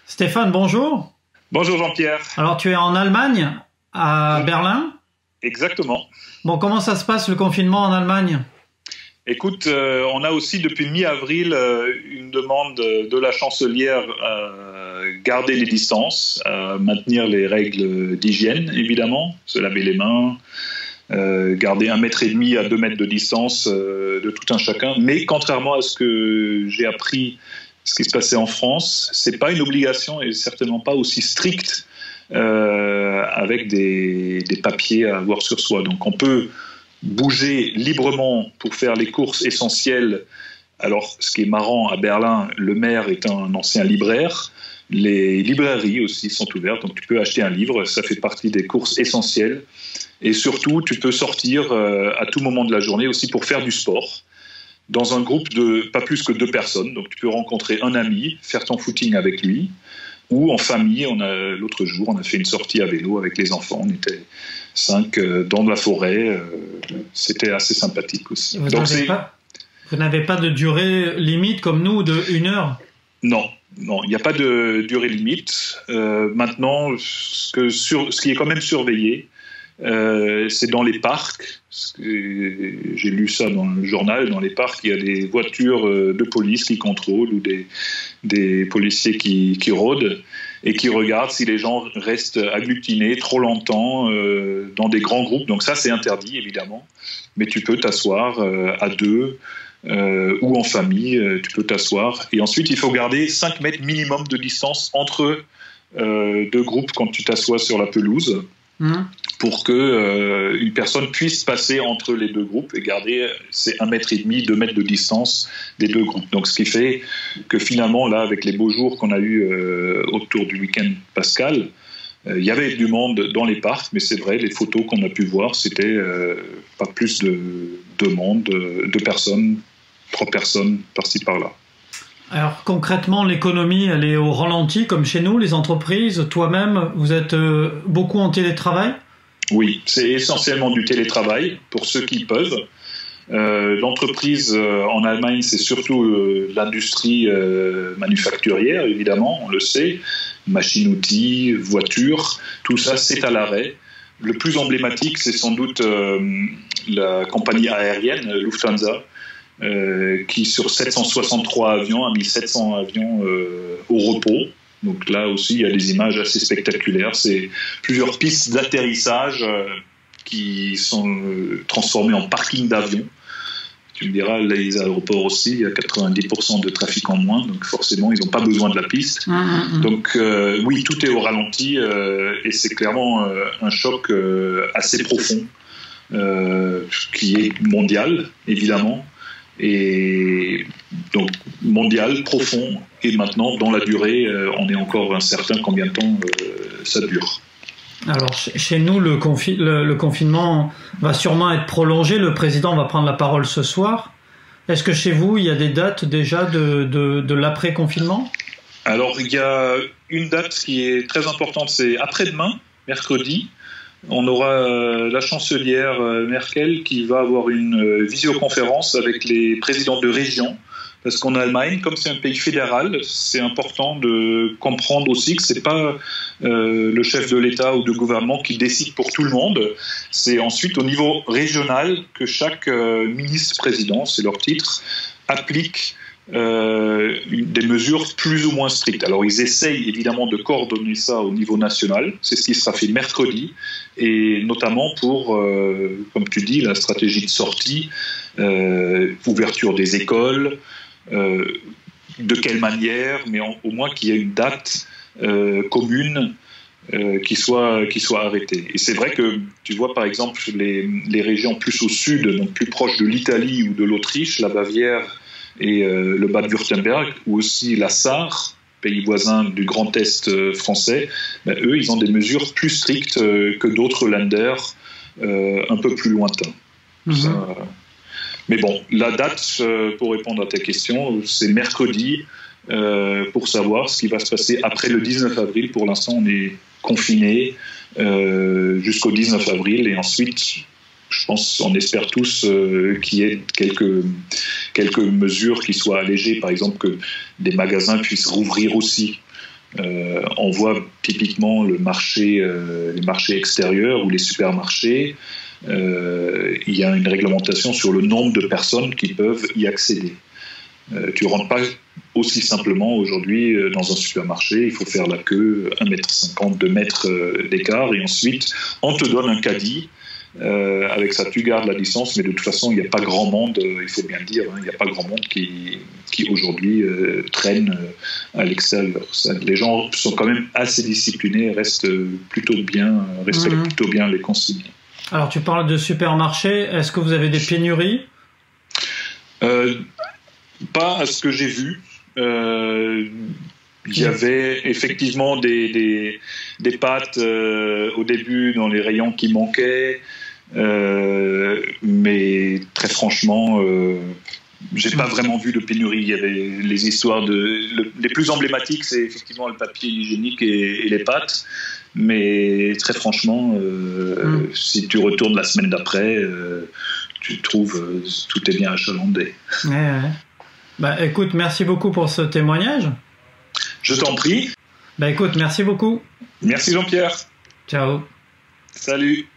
Stéphane, bonjour. Bonjour Jean-Pierre. Alors tu es en Allemagne, à Berlin. Exactement. Bon, comment ça se passe le confinement en Allemagne? Écoute, on a aussi depuis mi-avril une demande de la chancelière à garder les distances, à maintenir les règles d'hygiène évidemment, se laver les mains, garder 1,5 m à 2 mètres de distance de tout un chacun. Mais contrairement à ce que j'ai appris, ce qui se passait en France, c'est pas une obligation et certainement pas aussi stricte avec des papiers à avoir sur soi. Donc on peut bouger librement pour faire les courses essentielles. Alors, ce qui est marrant, à Berlin, le maire est un ancien libraire. Les librairies aussi sont ouvertes, donc tu peux acheter un livre, ça fait partie des courses essentielles. Et surtout, tu peux sortir à tout moment de la journée aussi pour faire du sport, dans un groupe de pas plus que 2 personnes. Donc tu peux rencontrer un ami, faire ton footing avec lui, ou en famille. L'autre jour, on a fait une sortie à vélo avec les enfants, on était 5 dans la forêt, c'était assez sympathique aussi. Vous n'avez pas de durée limite comme nous de 1 heure? Non, il n'y a pas de durée limite. Maintenant, ce qui est quand même surveillé, c'est dans les parcs. J'ai lu ça dans le journal. Dans les parcs, il y a des voitures de police qui contrôlent ou des policiers qui rôdent et qui regardent si les gens restent agglutinés trop longtemps dans des grands groupes. Donc ça, c'est interdit, évidemment. Mais tu peux t'asseoir à 2 ou en famille, tu peux t'asseoir. Et ensuite, il faut garder 5 mètres minimum de distance entre 2 groupes quand tu t'assois sur la pelouse. Pour que une personne puisse passer entre les 2 groupes et garder ces 1,5 m, 2 mètres de distance des 2 groupes. Donc ce qui fait que finalement, là, avec les beaux jours qu'on a eu autour du week-end pascal, il y avait du monde dans les parcs, mais c'est vrai, les photos qu'on a pu voir, c'était pas plus de monde, 2 personnes, 3 personnes par-ci par-là. Alors concrètement, l'économie, elle est au ralenti comme chez nous, les entreprises. Toi-même, vous êtes beaucoup en télétravail? Oui, c'est essentiellement du télétravail pour ceux qui peuvent. L'entreprise en Allemagne, c'est surtout l'industrie manufacturière, évidemment, on le sait. Machines-outils, voitures, tout ça, c'est à l'arrêt. Le plus emblématique, c'est sans doute la compagnie aérienne, Lufthansa, qui sur 763 avions a mis 700 avions au repos. Donc là aussi, il y a des images assez spectaculaires. C'est plusieurs pistes d'atterrissage qui sont transformées en parking d'avions. Tu me diras, les aéroports aussi, il y a 90% de trafic en moins, donc forcément, ils n'ont pas besoin de la piste. Donc oui, tout est au ralenti et c'est clairement un choc assez profond qui est mondial, évidemment. Et donc mondial, profond, et maintenant dans la durée, on est encore incertain combien de temps ça dure. Alors chez nous, le confinement va sûrement être prolongé. Le président va prendre la parole ce soir. Est-ce que chez vous, il y a des dates déjà de l'après-confinement? Alors il y a une date qui est très importante, c'est après-demain, mercredi. On aura la chancelière Merkel qui va avoir une visioconférence avec les présidents de région. Parce qu'en Allemagne, comme c'est un pays fédéral, c'est important de comprendre aussi que ce n'est pas le chef de l'État ou de gouvernement qui décide pour tout le monde. C'est ensuite au niveau régional que chaque ministre-président, c'est leur titre, applique des mesures plus ou moins strictes. Alors ils essayent évidemment de coordonner ça au niveau national, c'est ce qui sera fait mercredi, et notamment pour, comme tu dis, la stratégie de sortie, ouverture des écoles, de quelle manière, mais au moins qu'il y ait une date commune qui soit arrêtée. Et c'est vrai que tu vois par exemple les régions plus au sud, donc plus proches de l'Italie ou de l'Autriche, la Bavière et le Bade-Wurtemberg, ou aussi la Sarre, pays voisin du Grand Est français, eux, ils ont des mesures plus strictes que d'autres Länder un peu plus lointains. Ça, mais bon, la date, pour répondre à ta question, c'est mercredi, pour savoir ce qui va se passer après le 19 avril. Pour l'instant, on est confiné jusqu'au 19 avril, et ensuite, je pense, on espère tous qu'il y ait quelques mesures qui soient allégées, par exemple que des magasins puissent rouvrir aussi On voit typiquement les marchés extérieurs ou les supermarchés. Il y a une réglementation sur le nombre de personnes qui peuvent y accéder. Tu ne rentres pas aussi simplement aujourd'hui dans un supermarché, il faut faire la queue 1,50 m, 2 mètres d'écart, et ensuite on te donne un caddie. Avec ça, tu gardes la distance, mais de toute façon, il n'y a pas grand monde, il faut bien le dire, il n'y a pas grand monde qui aujourd'hui traîne à l'extérieur. Les gens sont quand même assez disciplinés, respectent plutôt bien les consignes. Alors, tu parles de supermarché, est-ce que vous avez des pénuries ? Pas à ce que j'ai vu. Il y avait effectivement des pâtes au début dans les rayons qui manquaient, mais très franchement, j'ai pas vraiment vu de pénurie. Il y avait les histoires les plus emblématiques, c'est effectivement le papier hygiénique et les pâtes, mais très franchement, si tu retournes la semaine d'après, tu trouves tout est bien achalandé. Ouais. Bah, écoute, merci beaucoup pour ce témoignage. Je t'en prie. Bah, écoute, merci beaucoup. Merci Jean-Pierre. Ciao. Salut.